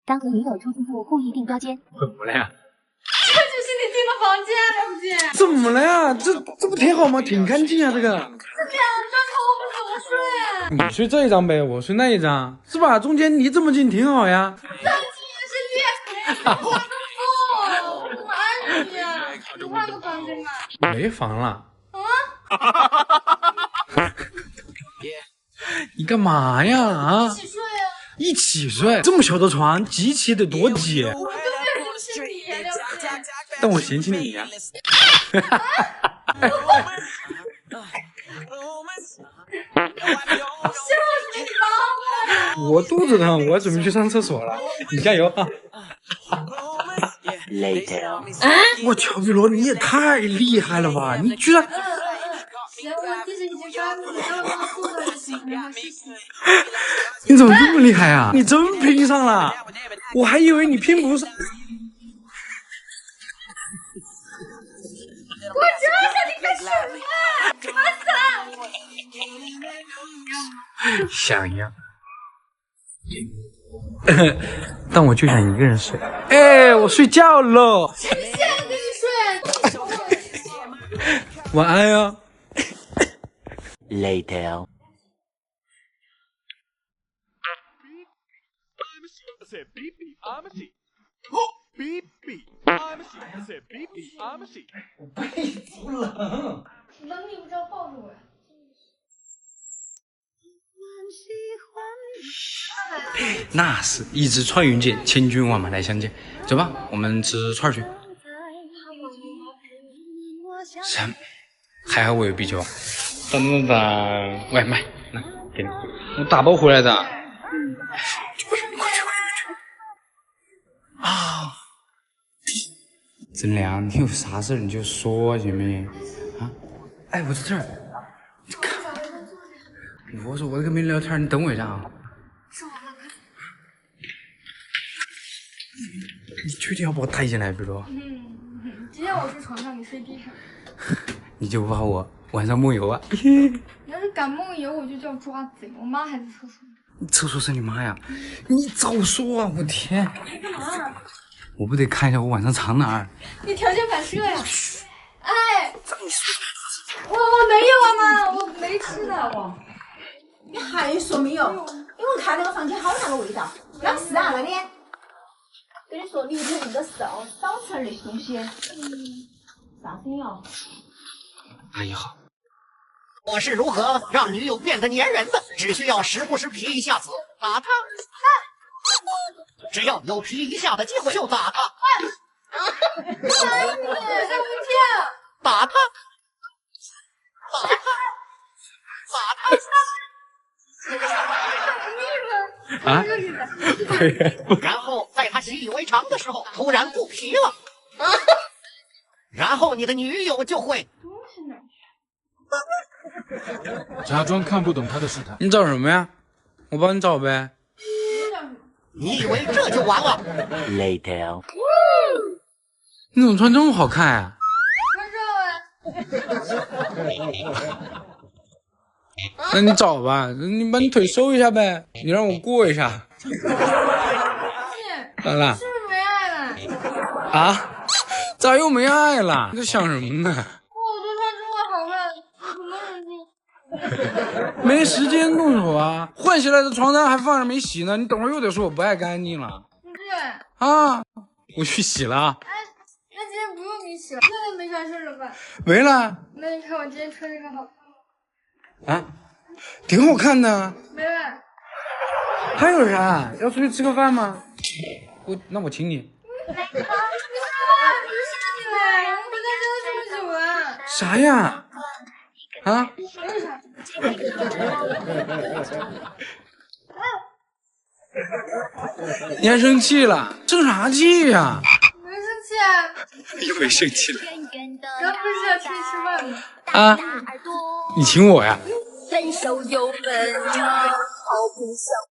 当和女友出租后故意定标签。怎么了呀？这就是你订的房间，了不起？怎么了呀？这不挺好吗？挺干净啊，这个。这两张床我们怎么睡？你睡这一张呗，我睡那一张，是吧？中间离这么近挺好呀。这近也是裂开，我不爱你啊！你换个房间吧。没房了。啊？你干嘛呀？啊？一起睡啊！一起睡，这么小的床，挤起得多挤。我就变成是你，了不起？但我嫌弃你呀。我肚子疼，我准备去上厕所了，你加油啊！我乔比罗，你也太厉害了吧！你居然……行，我地址已经发了，你让我送过来就行了，谢谢。你怎么这么厉害啊？你真拼上了，我还以为你拼不上。我知道你干什么？想呀。但我就想一个人睡。哎，我睡觉了。谁想跟你睡？晚安呀。Later.我被服了。冷你不知道抱着我呀？那是一支穿云箭，千军万马来相见。走吧，我们吃串去。什？还好我有啤酒啊！当当当，外卖，来给你，我打包回来的。快去！啊！真良，你有啥事你就说行不行？啊？哎，我在这儿。你看，我说我在跟别人聊天，你等我一下啊。你确定要把我带进来，比如？今天我睡床上，你睡地上。你就不怕我晚上梦游啊？你要是敢梦游，我就叫抓贼。我妈还在厕所。厕所是你妈呀？你早说啊！我天！你干嘛？我不得看一下我晚上藏哪儿？你条件反射呀！哎，我没有啊妈，我没吃的。你还说没有？因为我看那个房间好大个味道。要是啊，那里跟你说，你有那个事哦，少吃点那些东西。啥声音哦？阿姨好。我是如何让女友变得粘人的？只需要时不时皮一下子，打她。只要有皮一下的机会就打她。哎，你在不见？打她！打她！打她！啊？然后在她习以为常的时候，突然不皮了。然后你的女友就会假装看不懂他的试探。你找什么呀？我帮你找呗。你以为这就完了 Later. 你怎么穿这么好看啊？那你找吧，你把你腿收一下呗，你让我过一下。咋了？是不是没爱了？啊？咋又没爱了？你在想什么呢？我都穿这么好看，什么人家？没时间动手啊！换下来的床单还放着没洗呢，你等会儿又得说我不爱干净了。对。啊，我去洗了。哎，那今天不用你洗了，那没啥事了吧？没了。那你看我今天穿这个好看吗？啊，挺好看的。没了。还有啥？要出去吃个饭吗？那我请你。你说我不是你来，我们在这这么久了。啥呀？啊？没有啥。你还生气了？生啥气呀？没生气啊。以为生气了。刚不是要请你吃饭吗？啊？你请我呀？分手有分手，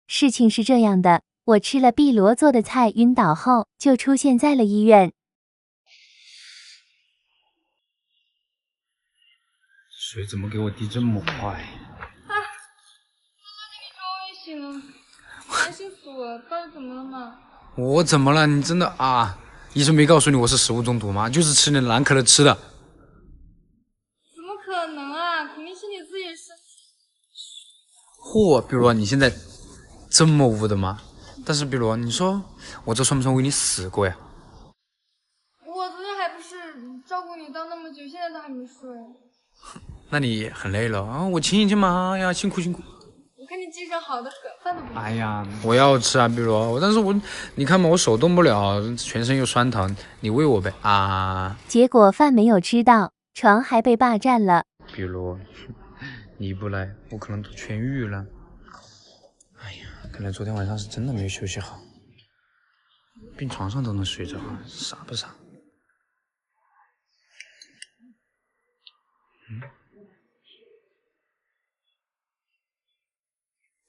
事情是这样的，我吃了碧螺做的菜晕倒后，就出现在了医院。水怎么给我滴这么快？妈妈，你终于醒了，还幸福了。到底怎么了嘛？我怎么了？你真的啊？医生没告诉你我是食物中毒吗？就是吃那蓝可乐吃的。怎么可能啊？肯定是你自己身体。嚯，比如你现在这么污的吗？但是比如你说我这算不算为你死过呀？我昨天还不是照顾你到那么久，现在都还没睡。那你很累了啊，我亲一亲嘛。哎呀，辛苦辛苦。我看你精神好的很，饭都不吃。哎呀，我要吃啊，比如但是你看嘛，我手动不了，全身又酸疼，你喂我呗啊。结果饭没有吃到，床还被霸占了。比如你不来，我可能都痊愈了。哎呀，看来昨天晚上是真的没有休息好，病床上都能睡着，傻不傻？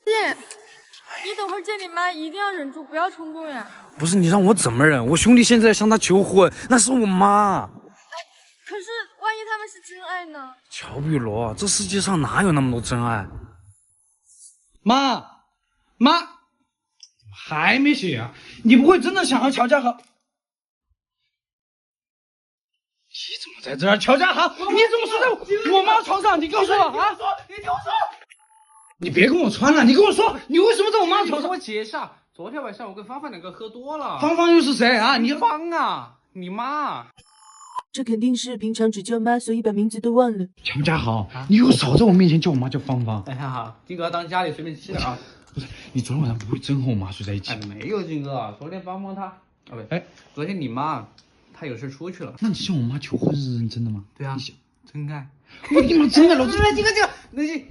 姐，你等会儿见你妈一定要忍住，不要冲动呀。不是你让我怎么忍？我兄弟现在向她求婚，那是我妈。可是万一他们是真爱呢？乔碧罗，这世界上哪有那么多真爱？妈，还没醒啊？你不会真的想和乔家豪？你怎么在这儿？乔家豪，你怎么睡在我妈床上？你告诉我啊！你听我说，你别跟我穿了，你跟我说，你为什么在我妈床上？我解释啊，昨天晚上我跟芳芳两个喝多了。芳芳又是谁啊？你芳啊，你妈。这肯定是平常只叫妈，所以把名字都忘了。乔家豪，你以后少在我面前叫我妈叫芳芳。哎呀，金哥当家里随便气的啊。不是，你昨天晚上不会真和我妈睡在一起？哎，没有，金哥，昨天芳芳她，不，哎，昨天你妈她有事出去了。那你向我妈求婚是认真的吗？对啊，真爱。我你妈真爱了！这个，冷静。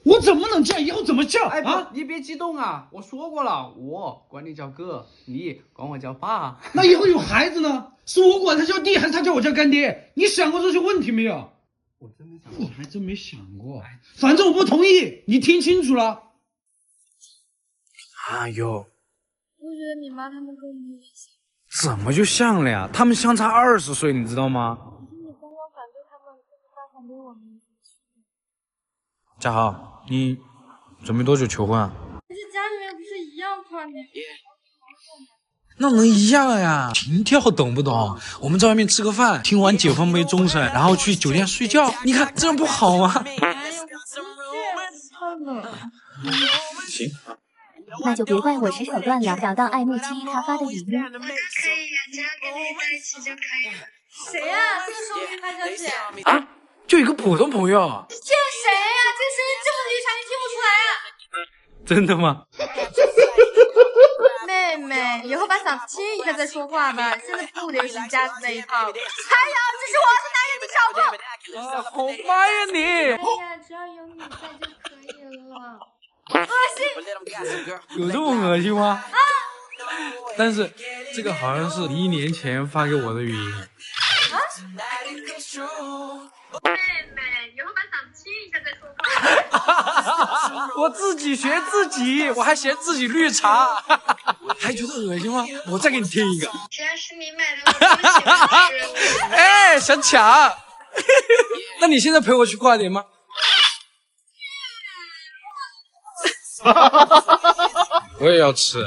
我怎么能叫？以后怎么叫？哎啊！你别激动啊！我说过了，我管你叫哥，你管我叫爸。那以后有孩子呢？是我管他叫弟，还是他叫我叫干爹？你想过这些问题没有？我真没想过。我还真没想过。反正我不同意，你听清楚了。哎呦，我觉得你妈他们跟我们有点像。怎么就像了呀？他们相差20岁，你知道吗？可是你刚刚反对他们，就是爸反对我们。嘉豪，你准备多久求婚啊？可是家里面不是一样宽的。那能一样呀？情调懂不懂？我们在外面吃个饭，听完解放碑钟声，然后去酒店睡觉，你看这样不好吗？哎呦，太冷。行，那就别怪我使手段了。找到爱慕期他发的语音。可以呀，只要跟你在一起就可以了。谁呀？这个时候给你发消息？啊，就一个普通朋友。这谁呀？这个声音这么绿茶，你听不出来啊？真的吗？妹妹，以后把嗓子轻一下再说话吧，现在不流行架子那一套。还有，这是我的男人，你找过？好妈呀你！哎呀，只要有你在就可以了。恶心！有这么恶心吗？啊！但是这个好像是你1年前发给我的语音。啊？妹妹，以后把嗓子轻一下再说话。我自己学自己，我还嫌自己绿茶，还觉得恶心吗？我再给你听一个。只要是你买的，我都喜欢吃。哎，想抢？那你现在陪我去跨年吗？我也要吃。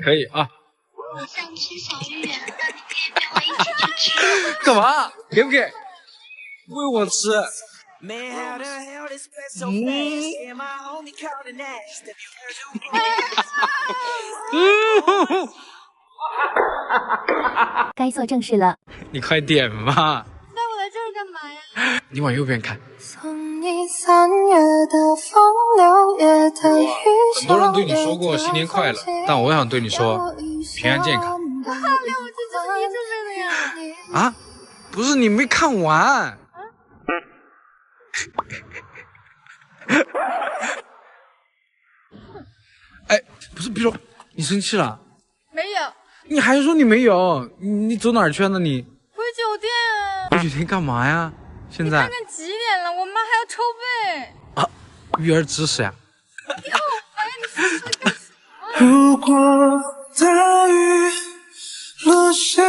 可以啊。我想吃小芋圆，那你可以陪我一起去吃。干嘛？给不给？喂我吃。该做正事了。你快点吧。带我来这儿干嘛呀？你往右边看。很多人对你说过新年快乐，但我想对你说平安健康。连我这就是你准备的呀？啊？不是你没看完。哎，不是，比如你生气了？没有。你还说你没有？你走哪儿去了？你回酒店啊。回酒店干嘛呀？现在？你看看几点了？我妈还要抽背。啊，育儿知识呀。哟，哎呀，你说这干什么？如果大雨落下。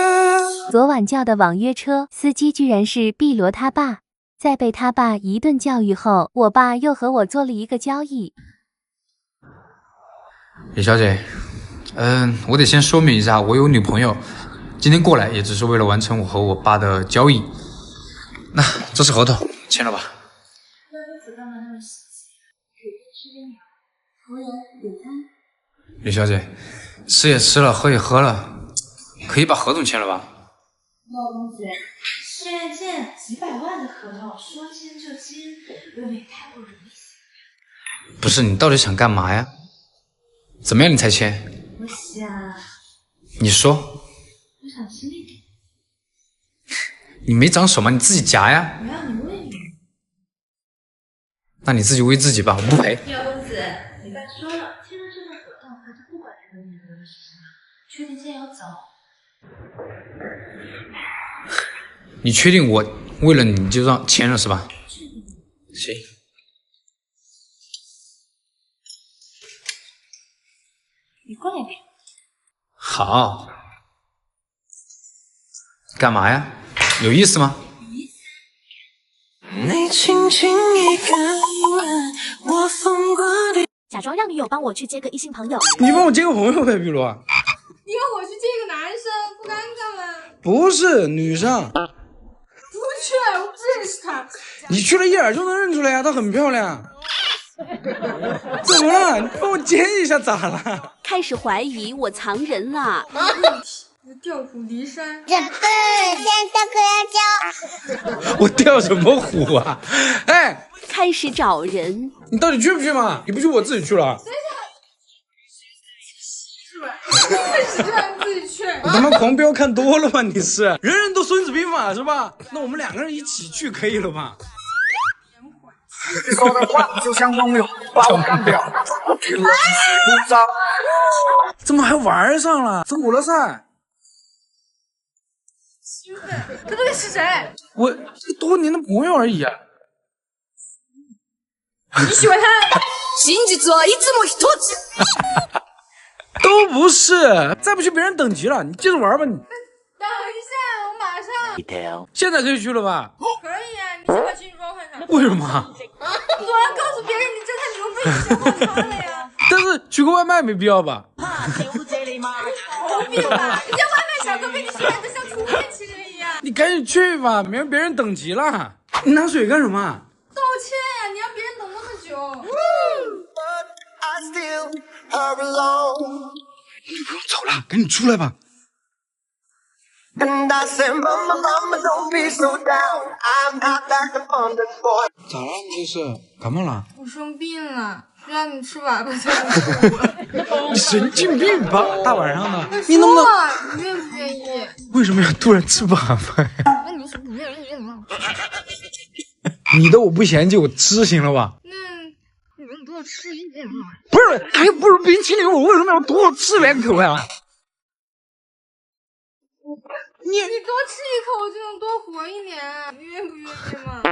昨晚叫的网约车司机居然是碧罗他爸，在被他爸一顿教育后，我爸又和我做了一个交易。李小姐，我得先说明一下，我有女朋友，今天过来也只是为了完成我和我爸的交易。那这是合同，签了吧。李小姐，吃也吃了，喝也喝了，可以把合同签了吧？老公子，现在签几百万的合同，说签就签，未免太不容易。不是，你到底想干嘛呀？怎么样你才签？我想，你说。我想亲你。你没长手吗？你自己夹呀。我要你喂我。那你自己喂自己吧，我不陪。廖公子，你爸说了，签了这份合同，他就不管他的女朋友是什么。确定现在要走？你确定我为了你就让签了是吧？行。你过来点。好。干嘛呀？有意思吗？你轻轻一个吻，我疯过的。假装让女友帮我去接个异性朋友。你帮我接个朋友呗，比如。你让我去接个男生，不尴尬吗？不是女生。不去，我不认识他。你去了一眼就能认出来呀，她很漂亮。怎么了？你帮我接一下咋了？开始怀疑我藏人了。我调虎离山。这不现在可要教。我调什么虎啊？哎，开始找人。你到底去不去嘛？你不去我自己去了。是让自己去。你他妈狂飙看多了吧？你是人人都孙子兵法是吧？那我们两个人一起去可以了吧？你说的话就像网友把我干掉，我听了不着。怎么还玩上了？走了噻！兴奋，他到底是谁？我一个多年的朋友而已啊。你喜欢他？都不是，再不去别人等级了，你接着玩吧你。等一下，我马上。现在可以去了吧？可以啊，你先把情侣装换上。为什么？我要告诉别人你这太牛逼，你先换穿了呀。但是取个外卖没必要吧？有病吧？人家外卖小哥被你渲染的像初恋情人一样。你赶紧去吧，免得别人等急了。你拿水干什么？道歉呀！你让别人等那么久。你不用走了，赶紧出来吧。咋了？你这是感冒了？我生病了，让你吃粑粑才能救我。你神经病吧？大晚上的，你能不能？你愿不愿意？为什么要突然吃粑粑呀？那你是不愿意吗？你的我不嫌弃，我吃行了吧？你能多吃一点吗？不是，它又不是冰淇淋，我为什么要多吃2口呀？你多吃一口，我就能多活一年，你愿不愿意吗？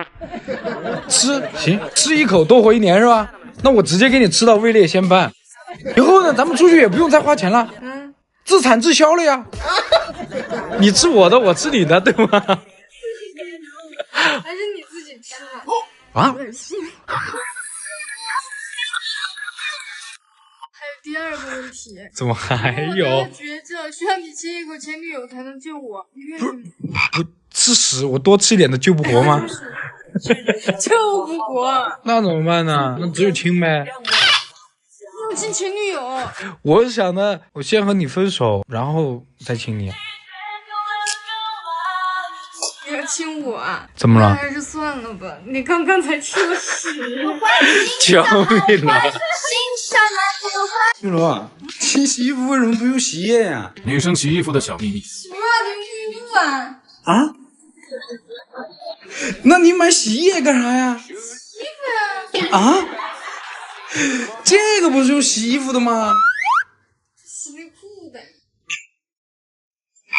行，吃一口多活1年是吧？那我直接给你吃到位列仙班，以后呢，咱们出去也不用再花钱了，自产自销了呀。你吃我的，我吃你的，对吗？还是你自己吃啊？还有第二个问题。怎么还有？我觉着需要你亲一口前女友才能救我，你愿意吗？不吃屎，我多吃一点的救不活吗？救不活。那怎么办呢？那只有亲呗。我亲前女友。我想的，我先和你分手，然后再亲你。你要亲我啊？怎么了？还是算了吧，你刚才吃了屎。救命了！玉罗，清洗衣服为什么不用洗衣液呀？女生洗衣服的小秘密。洗袜子用浴露啊。啊？那你买洗衣液干啥呀？洗衣服呀。啊？这个不是用洗衣服的吗？洗内裤的。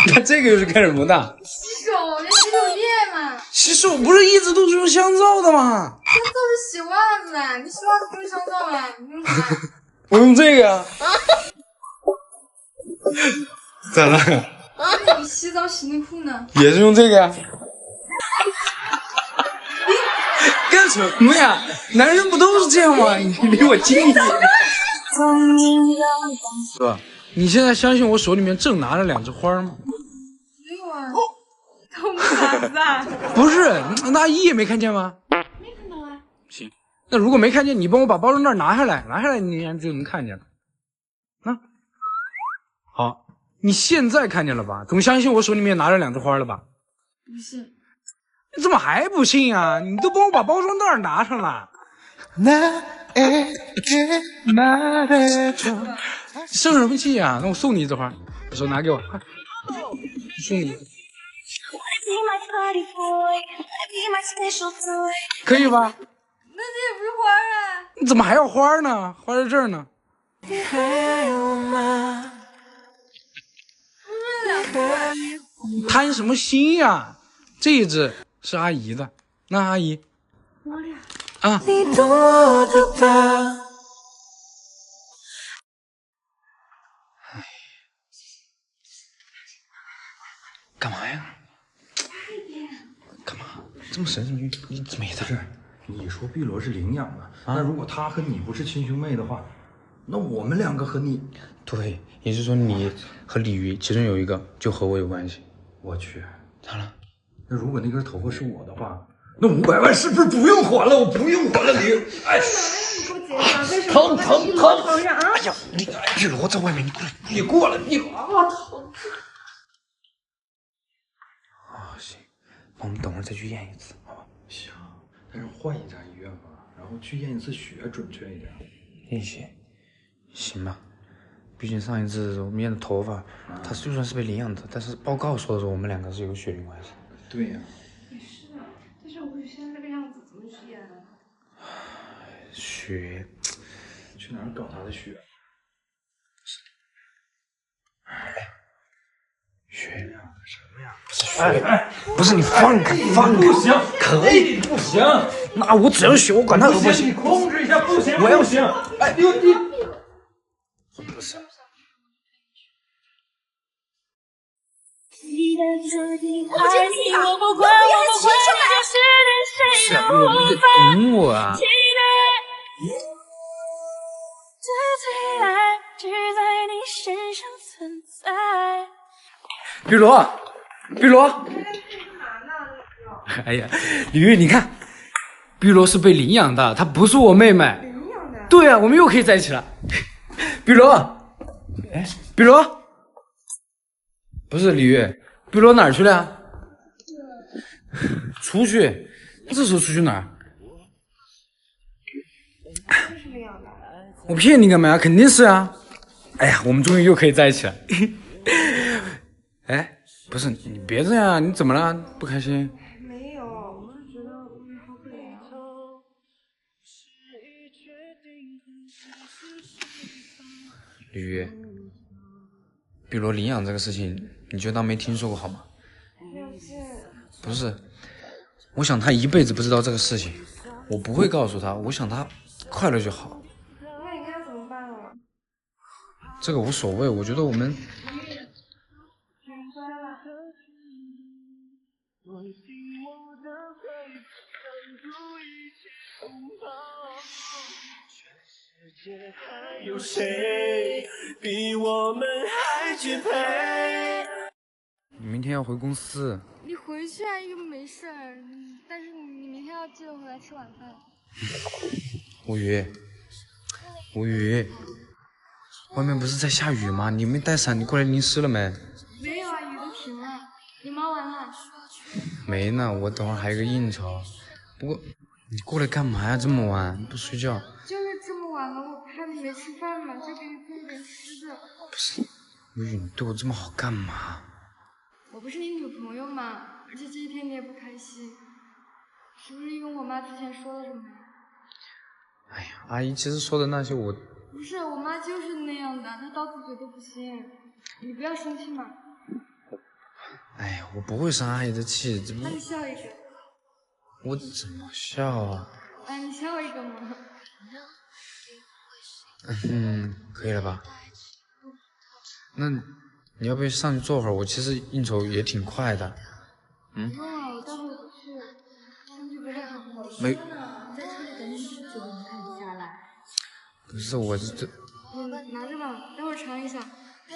那这个又是干什么的？洗手，用洗手液嘛。洗手不是一直都是用香皂的吗？香皂是洗袜子的，你洗袜子不用香皂吗？你用啥？我用这个呀。咋了？那你洗澡洗内裤呢？也是用这个呀。干什么呀？男人不都是这样吗？你离我近一点。是吧？你现在相信我手里面正拿着2枝花吗？没有啊，偷啥子啊？不是，那阿姨也没看见吗？没看到啊。行，那如果没看见，你帮我把包装袋拿下来，你就能看见了。啊，好，你现在看见了吧？总相信我手里面拿着2枝花了吧？不信。你怎么还不信啊？你都帮我把包装袋拿上了。生什么气啊？那我送你1枝花，手拿给我，快，送你。可以吧？那这也不是花啊！你怎么还要花呢？花在这儿呢。贪什么心呀？这一只是阿姨的，那阿姨，我俩啊。干嘛呀？干嘛？这么神神秘？你怎么也在这儿？你说碧罗是领养的，那如果他和你不是亲兄妹的话，那我们2个和你，对，也就是说你和鲤鱼其中有一个就和我有关系。我去，咋了？那如果那根头发是我的话，那500万是不是不用还了？我不用还了，你，哎，疼！哎呀，碧罗在外面，你过来，你啊疼！啊，行，那我们等会儿再去验一次，好吧？行，但是换一家医院吧，然后去验一次血准确一点。验血，行吧。毕竟上一次我们验的头发，他就算是被领养的，但是报告说的时候我们2个是有血缘关系。对呀。也是啊，但是我现在这个样子怎么去验啊？血，去哪儿搞他的血？血什么呀？不是血，不是你放开，不行，可以不行。那我只要血，我管他恶不行。你控制一下，不行，我要行。哎，你。不是。是啊，你得懂我啊。碧罗，碧罗。哎呀，李玉，你看，碧罗是被领养的，她不是我妹妹。领养的？对啊，我们又可以在一起了。碧罗，哎，碧罗，不是李玉，碧罗哪儿去了呀？出去？这时候出去哪儿？就是领养的。我骗你干嘛呀？肯定是啊。哎呀，我们终于又可以在一起了。哎，不是你别这样，你怎么了？不开心？没有，我是觉得好可怜啊。李玉，碧罗领养这个事情，你就当没听说过好吗？不是，我想他一辈子不知道这个事情，我不会告诉他，我想他快乐就好。那你该怎么办了？这个无所谓，我觉得我们。有谁比我们还绝配？你明天要回公司。你回去啊，又没事儿，但是你明天要记得回来吃晚饭。无语，无语，外面不是在下雨吗？你没带伞，你过来淋湿了没？没有啊，雨都停了。你忙完了？没呢，我等会儿还有个应酬。不过你过来干嘛呀？这么晚不睡觉？就是这么晚了，我怕你没吃饭嘛，就给你做点吃的。不是，无语，你对我这么好干嘛？我不是你女朋友嘛，而且这几天你也不开心，是不是因为我妈之前说了什么？哎呀，阿姨其实说的那些我……不是，我妈就是那样的，她刀子嘴豆腐心，你不要生气嘛。哎呀，我不会生阿姨的气，这不……那你笑一个。我怎么笑啊？哎，你笑一个嘛。可以了吧？那你要不要上去坐会儿？我其实应酬也挺快的。不用了，我待会儿不去，身体不太好。没。在车里等你许久，你看不下来。不是我这。拿着吧，待会儿尝一下。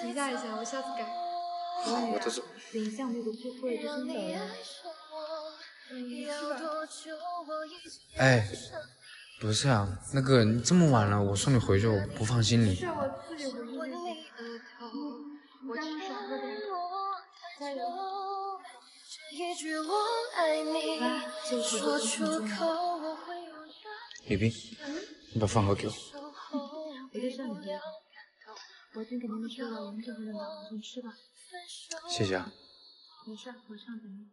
评价一下，我下次改。我这是。等一下那个聚会就是你了。哎，不是啊，那个你这么晚了，我送你回去，我不放心你。是我自己回去就行。我去耍个点。加油。李冰，你把饭盒给我。我就上你家。我已经给你们做了，我们这回的忙，你吃吧。谢谢啊。没事，我上等你。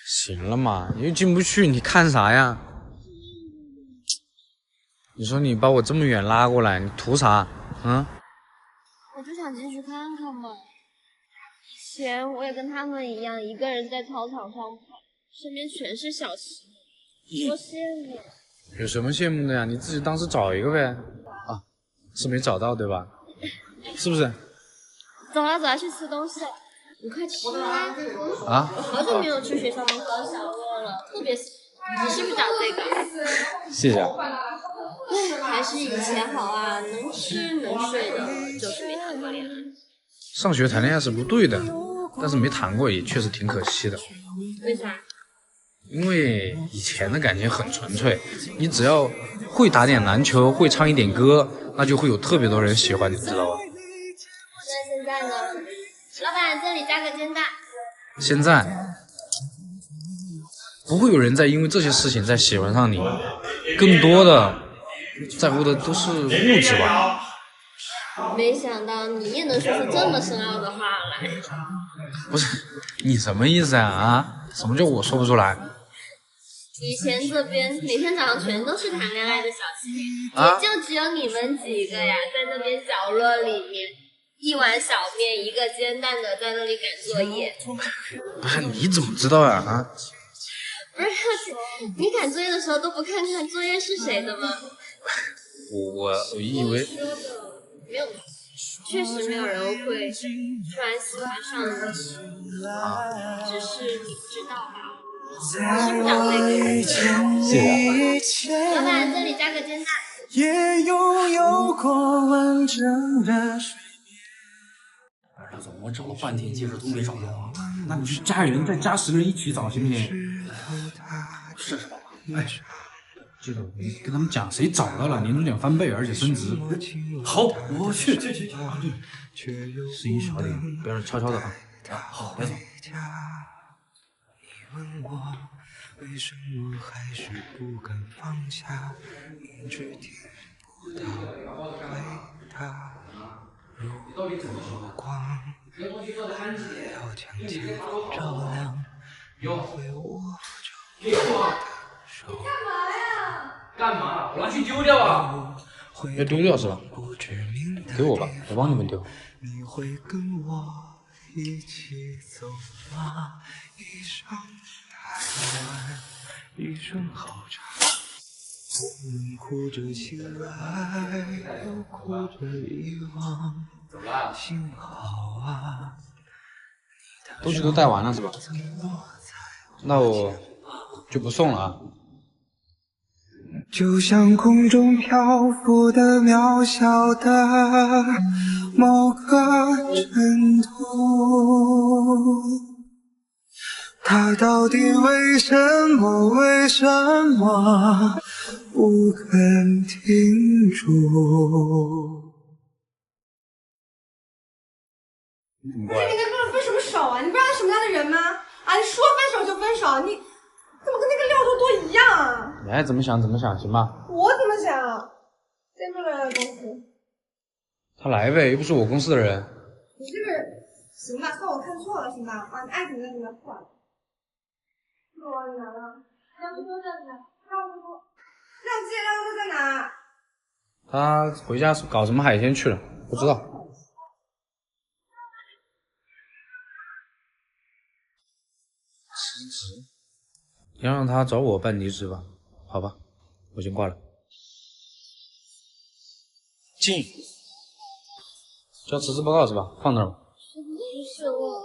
行了嘛，你又进不去，你看啥呀？你说你把我这么远拉过来，你图啥？嗯？我就想进去看看嘛。以前我也跟他们一样，一个人在操场上跑，身边全是小石，多羡慕。有什么羡慕的呀？你自己当时找一个呗。啊，是没找到对吧？是不是？走了走了，去吃东西。你快吃啊！我好久没有去学校门口小饿了，特别喜欢。你是不是找这个？谢谢啊。还是以前好啊，能吃能睡的，就是没谈过恋爱。上学谈恋爱是不对的，但是没谈过也确实挺可惜的。为啥？因为以前的感情很纯粹，你只要会打点篮球，会唱一点歌，那就会有特别多人喜欢你，知道吧？那现在呢？老板，这里加个煎蛋。现在不会有人再因为这些事情再喜欢上你，更多的在乎的都是物质吧。没想到你也能说出这么深奥的话来。不是，你什么意思啊？啊？什么叫我说不出来？以前这边每天早上全都是谈恋爱的小情侣，也就只有你们几个呀，在那边角落里面，一碗小面一个煎蛋的在那里赶作业。不是，你怎么知道呀？啊？不是，你赶作业的时候都不看看作业是谁的吗？我以为没有，确实没有人会突然喜欢上你啊，只是你知道吧？是不长这个？谢谢。老板，这里加个煎蛋。也拥有过完整的睡眠。老总，我找了半天戒指都没找到啊，那你去加人，再加10个人一起找，行不行？是吧？哎，记住，你跟他们讲，谁找到了，年终奖翻倍，而且升职。好，我去。声音小点，不要悄悄的啊。好，别走。问我为什么还是不敢放下，一直听不到回答。如果光要将前方照亮，你会握着我的手。干嘛？我拿去丢掉啊！要丢掉是吧？给我吧，我帮你们丢。你会跟我一起走吗？一生海湾，一声好茶，我们哭着醒来，又哭着遗忘。幸好啊，东西都带完了是吧？那我就不送了啊。就像空中漂浮的渺小的某个尘土，它到底为什么不肯停住？不是你跟哥哥分什么手啊？你不知道他什么样的人吗？啊，你说分手就分手，你怎么跟那个廖多多一样啊？你爱怎么想怎么想，行吧？我怎么想？谁不来公司？他来呗，又不是我公司的人。你这个行吧，算我看错了，行吧？啊，你爱怎么样怎么样，算了。我你来了，廖多多在哪？廖多多，廖多多在哪？他回家搞什么海鲜去了，不知道。辞职？你要让他找我办离职吧？好吧，我先挂了。进，交辞职报告是吧？放那儿吧。是我。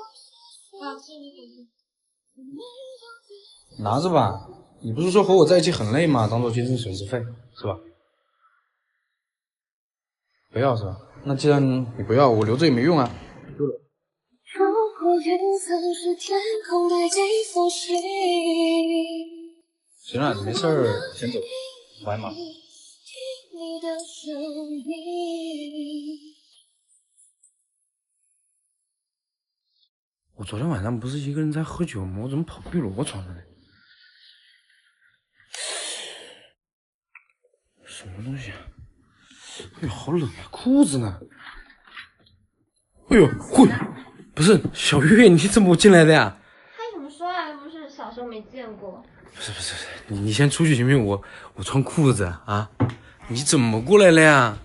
拿着吧，你不是说和我在一起很累吗？当做精神损失费是吧？不要是吧？那既然你不要，我留着也没用啊。丢了。行了，没事儿，先走，拜嘛。我昨天晚上不是一个人在喝酒吗？我怎么跑碧罗床上来？什么东西啊？哎呦，好冷啊！裤子呢？哎呦，会，不是小月，你怎么进来的呀？开什么说啊？又不是小时候没见过。不是，你先出去行不行？我穿裤子啊！你怎么过来了呀？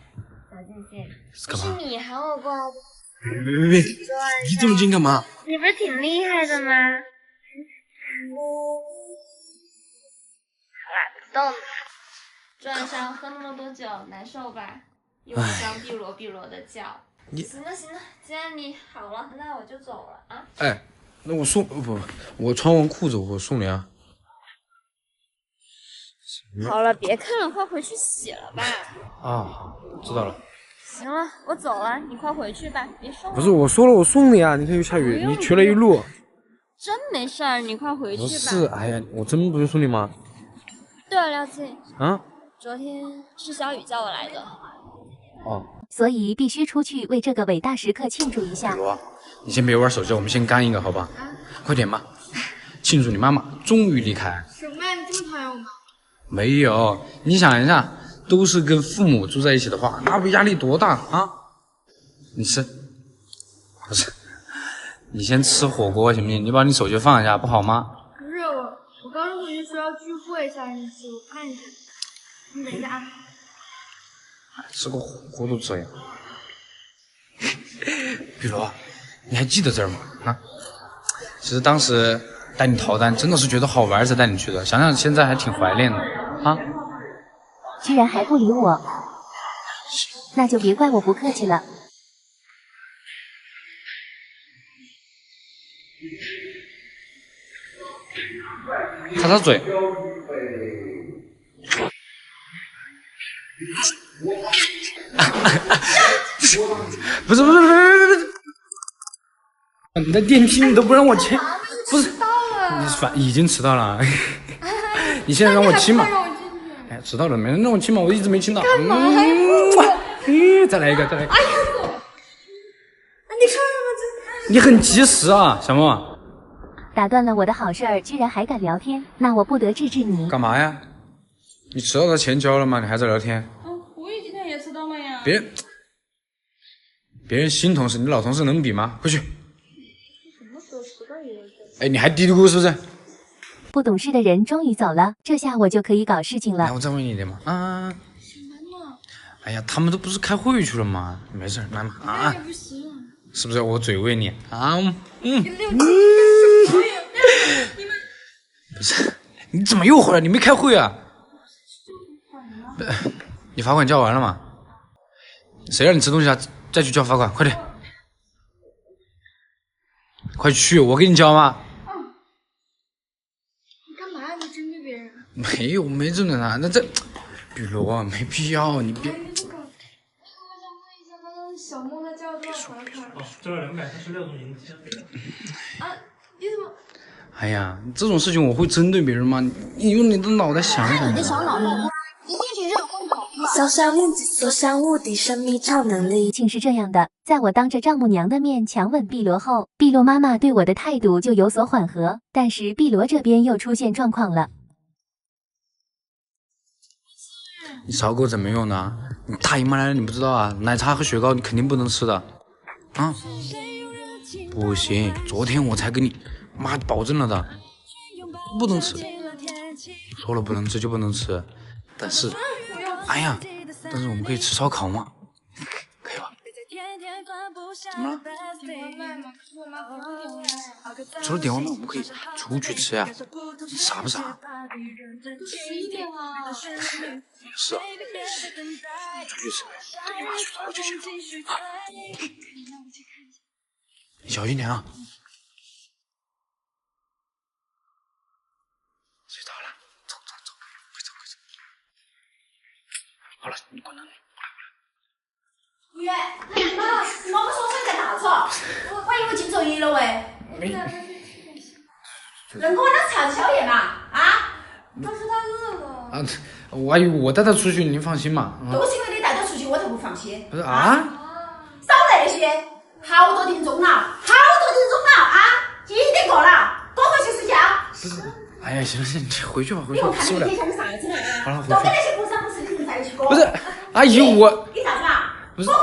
小静静，不是你喊我过来的。别，你这么近干嘛？你不是挺厉害的吗？好啦，不动了。昨晚上喝那么多酒，难受吧？一晚上碧罗的叫。行了，既然你好了，那我就走了啊。哎，那我送不，我穿完裤子我送你啊。好了，别看了，快回去洗了吧。啊，好，知道了。行了，我走了，你快回去吧，别送了。不是，我说了我送你啊，你看又下雨，你缺了一路。真没事儿，你快回去吧。不是，哎呀，我真不是送你吗？对了，廖静。啊？昨天是小雨叫我来的。哦。所以必须出去为这个伟大时刻庆祝一下。罗，你先别玩手机，我们先干一个，好吧？快点吧，庆祝你妈妈终于离开。什么呀？你这么讨厌我吗？没有，你想一下，都是跟父母住在一起的话，那不压力多大啊？你吃，不是，你先吃火锅行不行？你把你手机放下，不好吗？不是我刚刚回去说要聚会，下星期我看一看。你等一下啊。吃个火锅都这样。碧罗，你还记得这儿吗？啊，其实当时带你逃单，真的是觉得好玩才带你去的，想想现在还挺怀念的啊。居然还不理我，那就别怪我不客气了。擦擦嘴。不是，你的电梯你都不让我亲，不是，你已经迟到了，你现在让我亲嘛？哎，迟到了，没人让我亲嘛，我一直没亲到。干嘛呀？再来一个。哎呀，你说什么？你很及时啊，小莫。打断了我的好事儿，居然还敢聊天，那我不得治治你。干嘛呀？你迟到的钱交了吗？你还在聊天？我今天也迟到了呀。别人新同事，你老同事能比吗？回去。什么时候迟到也有这？哎，你还嘀咕是不是？不懂事的人终于走了，这下我就可以搞事情了。来，我再问你一点嘛。啊。哎呀，他们都不是开会去了吗？没事，来嘛。啊。也不行。是不是我嘴喂你啊？不是，你怎么又回来？你没开会啊？你罚款交完了吗？谁让你吃东西啊？再去交罚款，快点！快去，我给你交吗？你干嘛呀？你针对别人？没有，没针对他。那这，比如啊，没必要，你别。我想问一下，刚刚小莫他交了多少罚款？交了236种零钱。啊，你怎么？哎呀，这种事情我会针对别人吗？你用你的脑袋想一想。你的小脑袋一定是热烘烤。小小年纪，所向无敌，神秘超能力。情是这样的，在我当着丈母娘的面强吻碧罗后，碧罗妈妈对我的态度就有所缓和，但是碧罗这边又出现状况了。你吵狗怎么用呢？你大姨妈来了，你不知道啊？奶茶和雪糕你肯定不能吃的，啊？不行，昨天我才给你妈保证了的，不能吃。说了不能吃就不能吃，但是，哎呀，但是我们可以吃烧烤吗？可以吧？怎么了？除了点外卖，我们可以出去吃呀，你傻不傻？ 11点了。是啊，出去吃呗，等你妈睡着了就行了。啊，你小心点啊！睡着了，走，快走！好了，你关灯，过来。我以为进作业了喂。能给我当茶宵夜嘛？啊？但是他饿了。啊，我还以为我带他出去，您放心嘛。都是因为你带他出去，我才不放心。不是啊？少来那些，好多点钟了啊！几点过了？多回去睡觉。不是，哎呀，行，你回去吧，回你去吧，受不了看你天。像个啥子嘛？好了，回去多跟那些不三不四的人在一起过。不是，阿姨我。你啥子嘛？不是。我